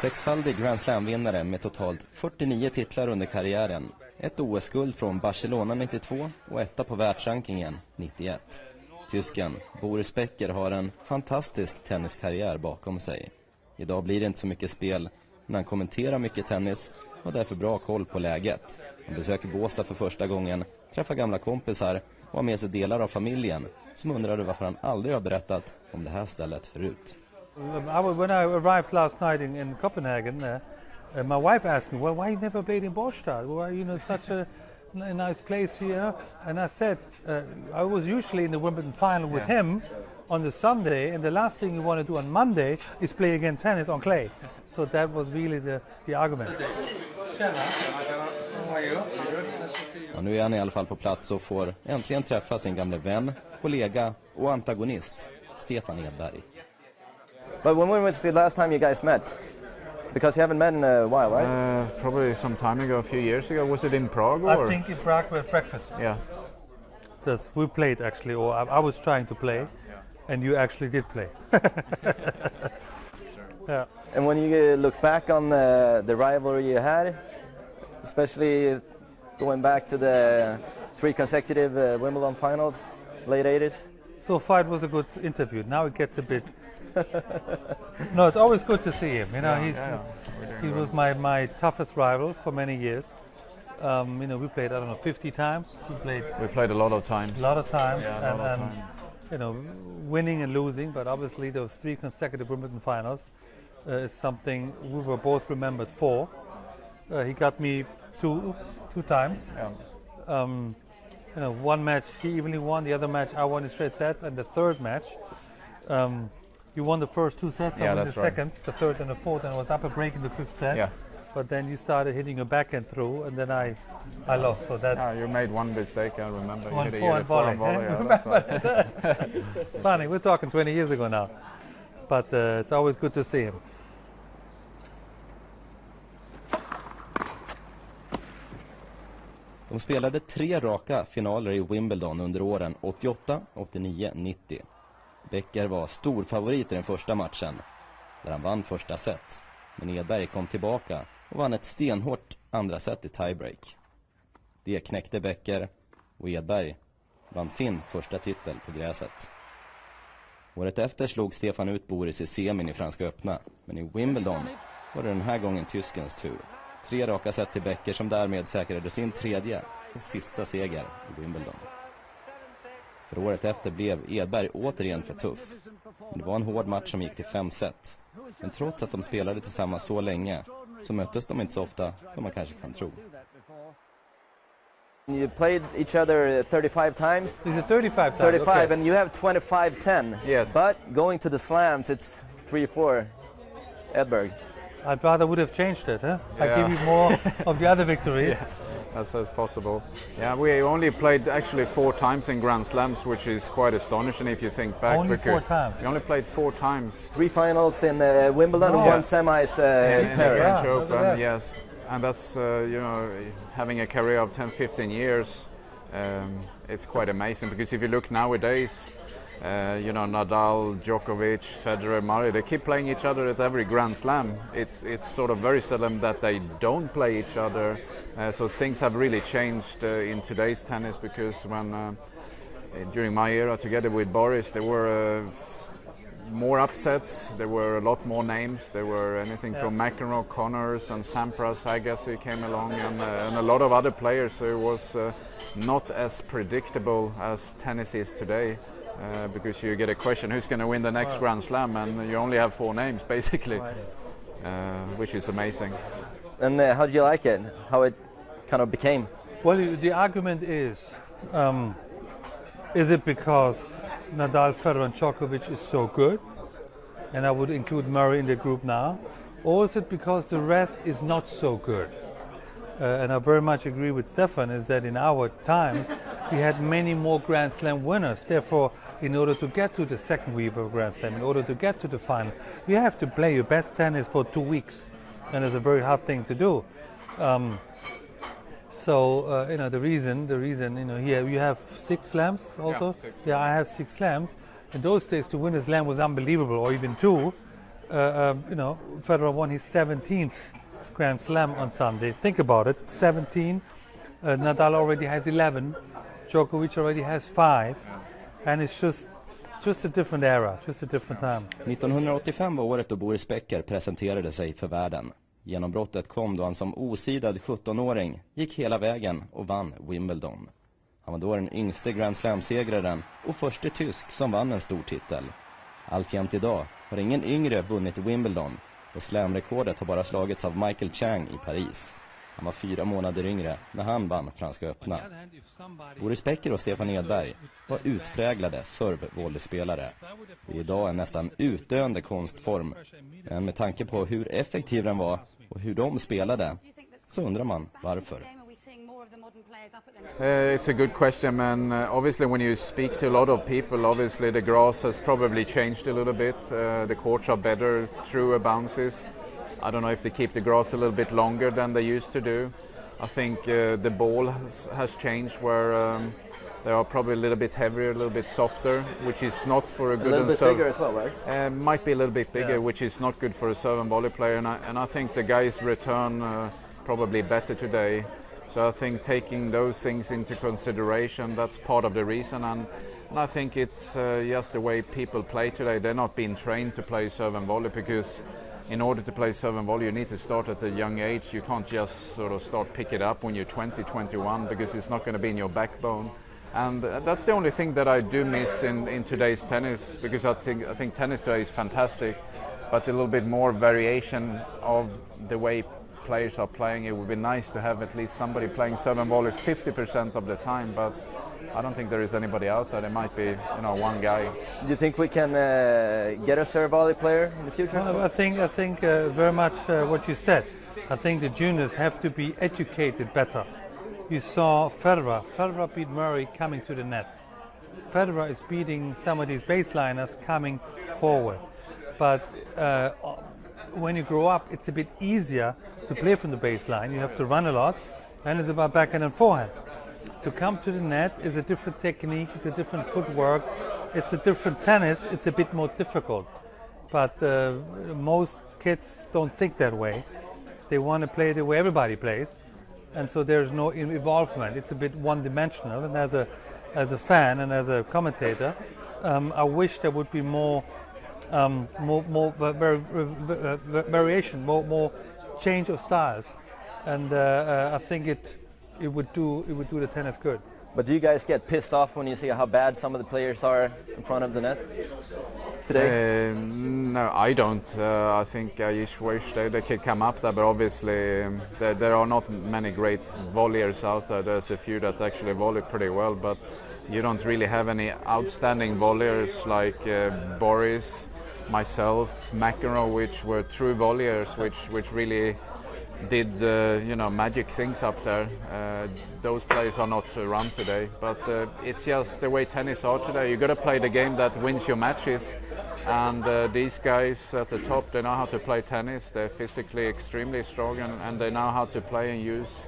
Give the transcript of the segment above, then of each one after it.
Sexfaldig Grand Slam-vinnare med totalt 49 titlar under karriären. Ett OS-guld från Barcelona 92 och etta på världsrankingen 91. Tysken Boris Becker har en fantastisk tenniskarriär bakom sig. Idag blir det inte så mycket spel, men han kommenterar mycket tennis och därför bra koll på läget. Han besöker Båstad för första gången, träffar gamla kompisar och har med sig delar av familjen som undrade varför han aldrig har berättat om det här stället förut. When I arrived last night in Copenhagen, my wife asked me, "Well, why you never played in Båstad? Why, such a nice place here?" And I said, I was usually in the Wimbledon final with him on the Sunday, and the last thing you want to do on Monday is play again tennis on clay. So that was really the argument. Ja, nu är han i alla fall på plats och får äntligen träffa sin gamla vän, kollega och antagonist, Stefan Edberg. But when was the last time you guys met? Because you haven't met in a while, right? Probably some time ago, a few years ago. Was it in Prague? Or? I think in Prague with breakfast. Yeah. We played actually, or I was trying to play, and you actually did play. Yeah. And when you look back on the rivalry you had, especially going back to the 3 consecutive Wimbledon finals, late 80s? So far it was a good interview. Now it gets a bit... No, it's always good to see him. He was my toughest rival for many years. We played, I don't know, 50 times. We played a lot of times. A lot of times. Yeah, and winning and losing, but obviously those 3 consecutive Wimbledon finals is something we were both remembered for. He got me two times. Yeah. One match he evenly won, the other match I won in straight sets, and the third match you won the first 2 sets, I won the second, the third and the fourth, and I was up a break in the 5th set. Yeah. But then you started hitting a backhand through, and then I lost. So that you made one mistake, I remember. 1-4 volley. It's funny, we're talking 20 years ago now. But it's always good to see him. De spelade 3 raka finaler i Wimbledon under åren 88, 89, 90. Becker var stor favorit i den första matchen, där han vann första set. Men Edberg kom tillbaka och vann ett stenhårt andra set i tiebreak. Det knäckte Becker och Edberg vann sin första titel på gräset. Året efter slog Stefan ut Boris i semin i Franska öppna, men i Wimbledon var det den här gången tyskens tur. 3 raka set till Becker som därmed säkrade sin 3:e och sista seger i Wimbledon. För året efter blev Edberg återigen för tuff. Det var en hård match som gick till 5 set. Men trots att de spelade tillsammans så länge så möttes de inte så ofta som man kanske kan tro. You played each other 35 times. Is it 35 times? 35, okay. and you have 25-10. Yes. But going to the slams, it's 3-4 Edberg. I'd rather would have changed it, huh? I give you more of the other victories. Yeah, that's possible. Yeah, we only played actually 4 times in Grand Slams, which is quite astonishing if you think back. Only 4 times? We only played 4 times. 3 finals in Wimbledon and 1 semis in Paris. French Open, yes. And that's, having a career of 10-15 years, it's quite amazing. Because if you look nowadays, Nadal, Djokovic, Federer, Murray, they keep playing each other at every Grand Slam. It's sort of very seldom that they don't play each other. So things have really changed in today's tennis, because when during my era together with Boris, there were more upsets, there were a lot more names. There were anything from McEnroe, Connors and Sampras, I guess, he came along, and a lot of other players. So it was not as predictable as tennis is today. Because you get a question, who's going to win the next Grand Slam, and you only have 4 names basically, which is amazing. And how do you like it? How it kind of became? Well, the argument is it because Nadal, Federer and Djokovic is so good, and I would include Murray in the group now, or is it because the rest is not so good? And I very much agree with Stefan, is that in our times we had many more Grand Slam winners. Therefore, in order to get to the second week of Grand Slam, in order to get to the final, you have to play your best tennis for 2 weeks, and it's a very hard thing to do. The reason, here you have 6 slams also. Yeah, 6. Yeah, I have 6 slams. In those days, to win a slam was unbelievable, or even 2. Federer won his 17th Grand Slam on Sunday. Think about it, 17. Nadal already has 11. Djokovic already has 5. And it's just a different era, just a different time. 1985 var året då Boris Becker presenterade sig för världen. Genombrottet kom då han som osidad 17-åring gick hela vägen och vann Wimbledon. Han var då den yngste Grand Slam-segraren och förste tysk som vann en stor titel. Alltjämt idag har ingen yngre vunnit Wimbledon och slamrekordet har bara slagits av Michael Chang i Paris. Han var 4 månader yngre när han vann Franska öppna. Boris Becker och Stefan Edberg var utpräglade servevolleyspelare. Det är idag en nästan utdöende konstform. Men med tanke på hur effektiv den var och hur de spelade så undrar man varför. It's a good question, man. Obviously, when you speak to a lot of people, obviously the grass has probably changed a little bit. The courts are better, truer bounces. I don't know if they keep the grass a little bit longer than they used to do. I think the ball has changed where they are probably a little bit heavier, a little bit softer, which is not for a good little bit bigger as well, right? Might be a little bit bigger, which is not good for a serve and volley player. And I think the guys return probably better today. So I think taking those things into consideration, that's part of the reason. And I think it's just the way people play today. They're not being trained to play serve and volley because in order to play serve and volley, you need to start at a young age. You can't just sort of start pick it up when you're 20, 21 because it's not going to be in your backbone. And that's the only thing that I do miss in today's tennis because I think tennis today is fantastic, but a little bit more variation of the way players are playing. It would be nice to have at least somebody playing serve and volley 50% of the time, but I don't think there is anybody out there. There might be, one guy. Do you think we can get a serve volley player in the future? I think very much what you said. I think the juniors have to be educated better. You saw Federer beat Murray coming to the net. Federer is beating some of these baseliners coming forward. But when you grow up, it's a bit easier to play from the baseline. You have to run a lot, and it's about backhand and forehand. To come to the net is a different technique, it's a different footwork, it's a different tennis, it's a bit more difficult. But most kids don't think that way. They want to play the way everybody plays, and so there's no involvement. It's a bit one-dimensional, and as a fan and as a commentator, I wish there would be more variation, more change of styles, and I think it would do the tennis good. But do you guys get pissed off when you see how bad some of the players are in front of the net today? No, I don't. I think I just wish they could come up there, but obviously there are not many great volleyers out there. There's a few that actually volley pretty well, but you don't really have any outstanding volleyers like Boris, myself, McEnroe, which were true volleyers, which really did magic things up there. Those players are not around today, but it's just the way tennis are today. You got to play the game that wins your matches, and these guys at the top, they know how to play tennis. They're physically extremely strong, and they know how to play and use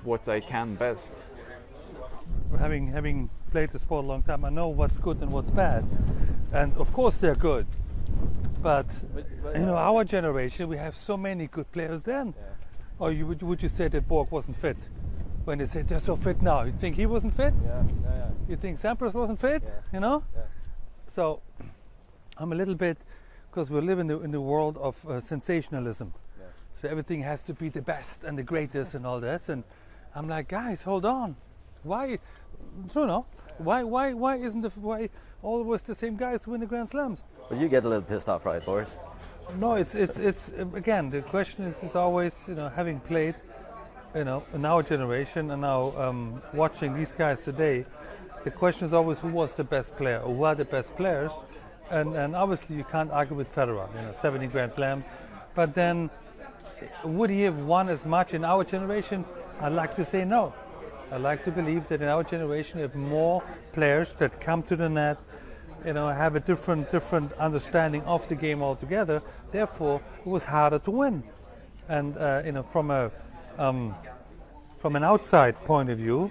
what they can best. Having played the sport a long time, I know what's good and what's bad, and of course they're good. But our generation, we have so many good players then. Yeah. Or would you say that Borg wasn't fit? When they said they're so fit now, you think he wasn't fit? Yeah. You think Sampras wasn't fit? Yeah. Yeah. Yeah. So I'm a little bit, because we live in the world of sensationalism. Yeah. So everything has to be the best and the greatest and all this. And I'm like, guys, hold on. Why? Why isn't why always the same guys win the Grand Slams? But you get a little pissed off, right, Boris? No, it's again, the question is always, having played, in our generation and now watching these guys today, the question is always who was the best player or who are the best players, and obviously you can't argue with Federer, 70 Grand Slams, but then would he have won as much in our generation? I'd like to say no. I like to believe that in our generation we have more players that come to the net, have a different understanding of the game altogether. Therefore, it was harder to win. And from an outside point of view,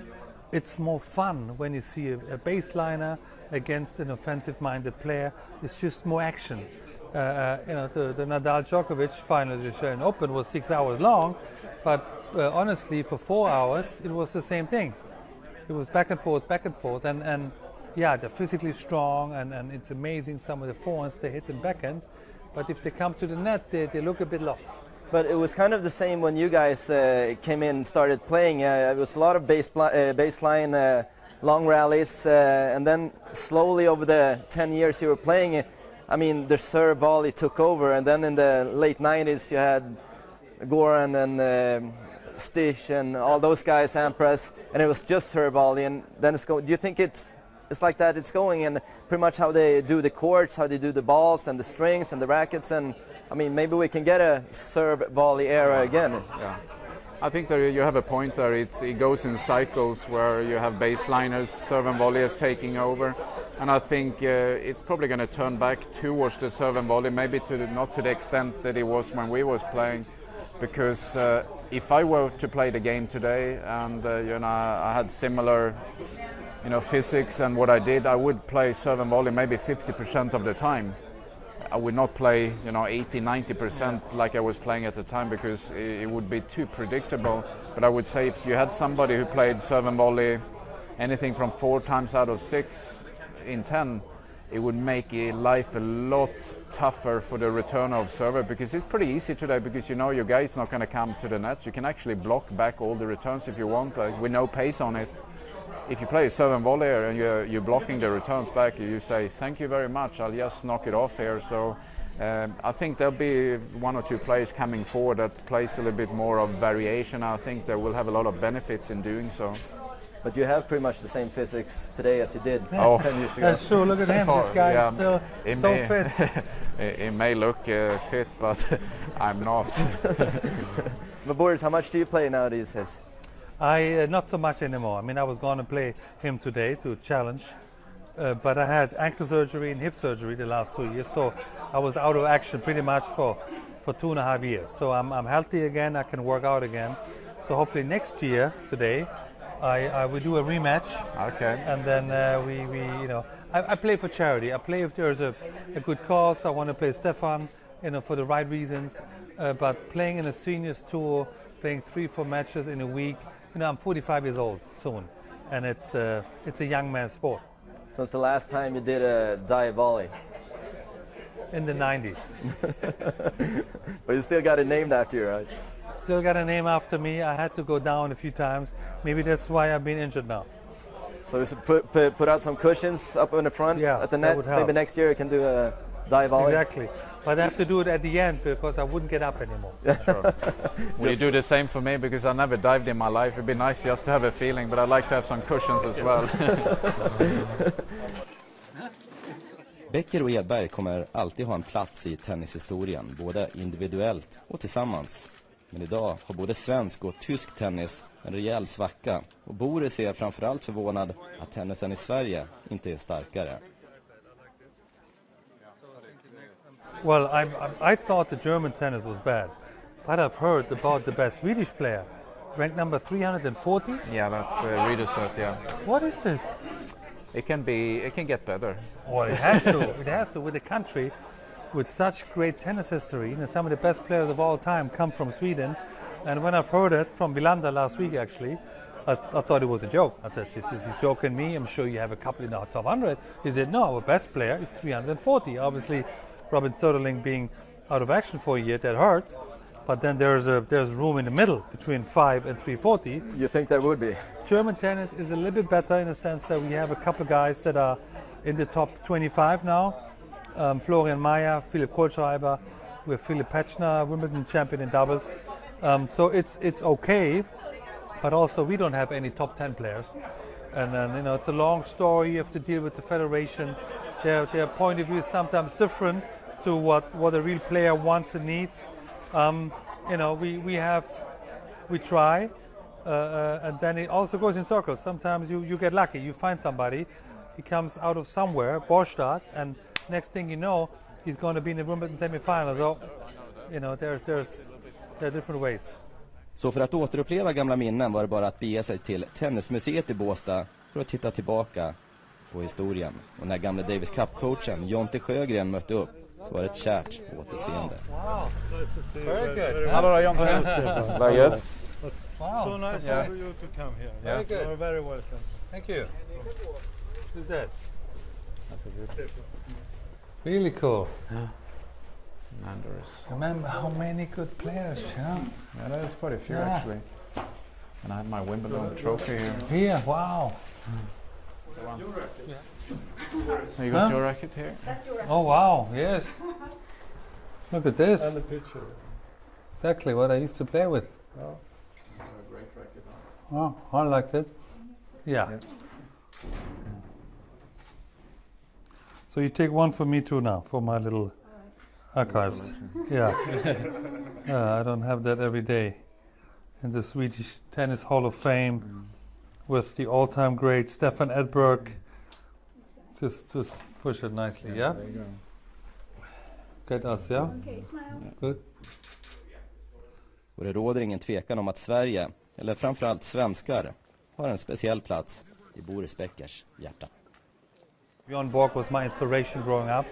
it's more fun when you see a baseliner against an offensive-minded player. It's just more action. The Nadal Djokovic final at the Australian Open was 6 hours long, but honestly, for 4 hours, it was the same thing. It was back and forth, and yeah, they're physically strong, and it's amazing some of the forehands they hit and backhands, but if they come to the net, they look a bit lost. But it was kind of the same when you guys came in and started playing. It was a lot of baseline, long rallies, and then slowly over the 10 years you were playing, I mean, the serve volley took over, and then in the late 90s you had Goran and Stich and all those guys, Ampras, and it was just serve volley, and then it's going. Do you think it's like that it's going, and pretty much how they do the courts, how they do the balls and the strings and the rackets, and I mean, maybe we can get a serve volley era again. Yeah, I think that you have a point there. It goes in cycles where you have baseliners, serve and volley is taking over, and I think it's probably going to turn back towards the serve and volley, maybe not to the extent that it was when we was playing, because if I were to play the game today and I had similar physics and what I did, I would play serve and volley maybe 50% of the time. I would not play 80-90% like I was playing at the time, because it would be too predictable. But I would say if you had somebody who played serve and volley anything from 4 times out of 6 in 10, it would make life a lot tougher for the return of server, because it's pretty easy today, because your guy's not going to come to the nets. You can actually block back all the returns if you want, with no pace on it. If you play a serve and volley and you're blocking the returns back, you say, thank you very much, I'll just knock it off here. So I think there'll be 1 or 2 players coming forward that plays a little bit more of variation. I think they will have a lot of benefits in doing so. But you have pretty much the same physics today as you did 10 years ago. That's true, look at him, this guy is still so fit. It may look fit, but I'm not. But Boris, how much do you play nowadays? Not so much anymore. I mean, I was going to play him today to challenge, but I had ankle surgery and hip surgery the last 2 years, so I was out of action pretty much for 2.5 years. So I'm healthy again, I can work out again. So hopefully next year, today, I will do a rematch. Okay. And then I play for charity. I play if there's a good cause. I want to play Stefan, for the right reasons. But playing in a seniors tour, playing 3-4 matches in a week, I'm 45 years old soon, and it's a young man's sport. So it's the last time you did a dive volley? In the 90s. But you still got it named after you, right? Still got a name after me. I had to go down a few times. Maybe that's why I've been injured now. So put out some cushions up in the front at the net. Maybe next year you can do a dive volley. Exactly. But I have to do it at the end, because I wouldn't get up anymore. Sure. Will you do the same for me? Because I never dived in my life. It'd be nice just to have a feeling, but I'd like to have some cushions as well. Becker och Edberg kommer alltid ha en plats i tennishistorien, både individuellt och tillsammans. Men idag har både svensk och tysk tennis en rejäl svacka, och Boris är framförallt förvånad att tennisen i Sverige inte är starkare. Well, I thought the German tennis was bad, but I've heard about the best Swedish player, ranked number 340. Yeah, that's Riederslet, yeah. What is this? It can get better. Well, it has to. It has to. With a country with such great tennis history, some of the best players of all time come from Sweden. And when I've heard it from Wilander last week, actually, I thought it was a joke. I thought, he's joking me. I'm sure you have a couple in our top 100. He said, no, our best player is 340. Obviously, Robin Söderling being out of action for a year, that hurts. But then there's room in the middle between 5 and 340. You think there would be? German tennis is a little bit better in the sense that we have a couple of guys that are in the top 25 now. Florian Mayer, Philipp Kohlschreiber, we have Philipp Petschner, Wimbledon champion in doubles. So it's okay, but also we don't have any top 10 players. And then, it's a long story. You have to deal with the federation. Their point of view is sometimes different to what a real player wants and needs. We try, and then it also goes in circles. Sometimes you get lucky. You find somebody, he comes out of somewhere, Borstad, and next thing you know, he's going to be in the Wimbledon semi-final. So, there are different ways. Så för att återuppleva gamla minnen var det bara att bege sig till Tennismuseet i Båstad för att titta tillbaka på historien. Och när gamla Davis Cup-coachen Jonte Sjögren mötte upp, så var det ett kärt återseende. Wow. Very good. Hallå John. Very good. Wow. So nice Yes. for you to come here. Very good. You're very welcome. Thank you. Who's that? Really cool. Anders. Remember how many good players, yeah? Yeah, there's quite a few Yeah. actually. And I had my Wimbledon trophy here. Here, wow. You got your racket here? Oh, wow, yes. Look at this. And the picture. Exactly what I used to play with. Oh, I liked it. Yeah. So you take one for me too now, for my little archives. Yeah. I don't have that every day. In the Swedish Tennis Hall of Fame with the all-time great Stefan Edberg. Just push it nicely, yeah? There you go. Get us, yeah? Okay, smile. Good. Och det råder ingen tvekan om att Sverige, eller framförallt svenskar, har en speciell plats i Boris Beckers hjärta. Björn Borg was my inspiration growing up.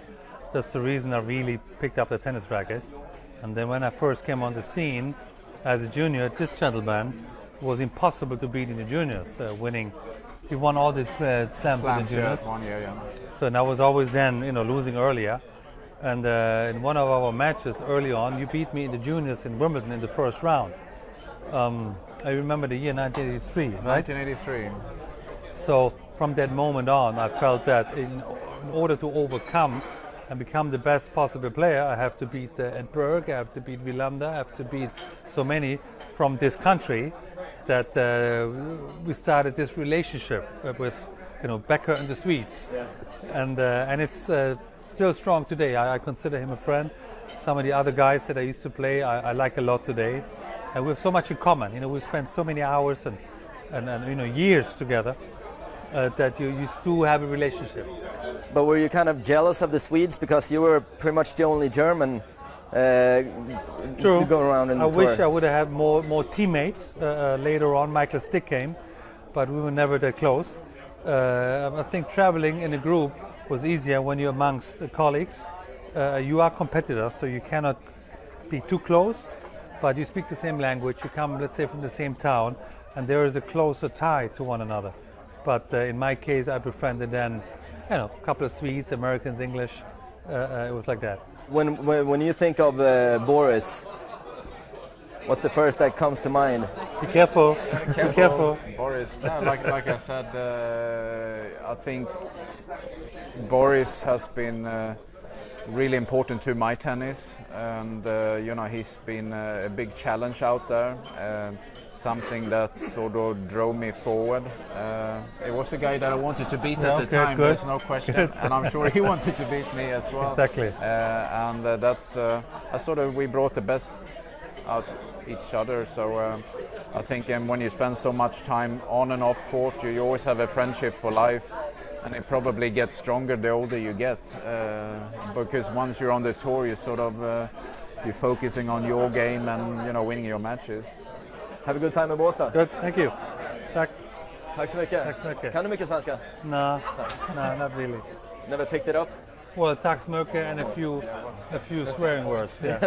That's the reason I really picked up the tennis racket. And then when I first came on the scene as a junior, this gentleman was impossible to beat in the juniors, winning. He won all the slams in the juniors. 1 year, yeah. So and I was always then, losing earlier. And in one of our matches early on, you beat me in the juniors in Wimbledon in the first round. I remember the year 1983, right? 1983. So from that moment on, I felt that in order to overcome and become the best possible player, I have to beat Edberg, I have to beat Wilander, I have to beat so many from this country that we started this relationship with, Becker and the Swedes. Yeah. And it's still strong today. I consider him a friend. Some of the other guys that I used to play, I like a lot today. And we have so much in common. We've spent so many hours and years together that you do have a relationship. But were you kind of jealous of the Swedes because you were pretty much the only German True. going around in the I tour? wish I would have had more teammates later on. Michael Stick came, but we were never that close. I think traveling in a group was easier when you're amongst colleagues. You are competitors, so you cannot be too close, but you speak the same language. You come, let's say, from the same town, and there is a closer tie to one another. But in my case, I befriended then, a couple of Swedes, Americans, English. It was like that. When you think of Boris, what's the first that comes to mind? Be careful. Be careful. Boris, like I said, I think Boris has been really important to my tennis, and he's been a big challenge out there, something that sort of drove me forward. It was a guy that I wanted to beat at the time, good. there's no question, and I'm sure he wanted to beat me as well. Exactly. And that's we brought the best out each other. So I think when you spend so much time on and off court, you always have a friendship for life. And it probably gets stronger the older you get, because once you're on the tour, you're focusing on your game and winning your matches. Have a good time in Båstad. Good, thank you. Tack. Tack så mycket. Tack så mycket. Kan du mycket svenska? No, not really. Never picked it up? Well, tack så mycket and a few swearing words. Yeah.